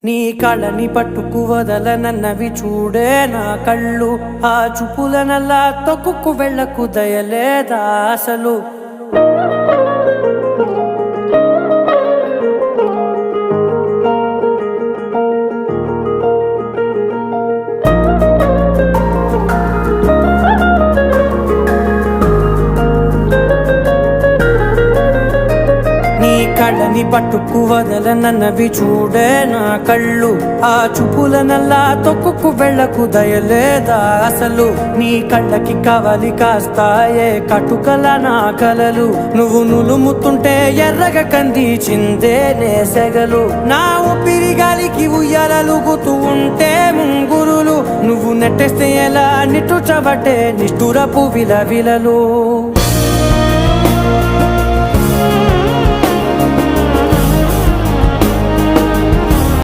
నీ కళని పట్టుకు వదలనన్నవి చూడే నా కళ్ళు, ఆ చూపులనల్లా తొక్కుకు వెళ్ళకు దయలేదా అసలు. కళ్ళని పట్టుకు వదలనన్నవి చూడే నా కళ్ళు, ఆ చూపులనల్లా తొక్కుకు వెళ్ళకు దయలేదా అసలు. నీ కళ్ళకి కవలి కాస్తాయే కటుకల నా కలలు, నువ్వు నులుముతుంటే ఎర్రగ కంది చిందే నేసెగలు. నా ఊపిరి గాలికి ఉయ్యాలలుగుతూ ఉంటే ముంగురులు, నువ్వు నెట్టేస్తే ఎలా నిట్టుచబట్టే నిష్ఠురపు విలవిలలు.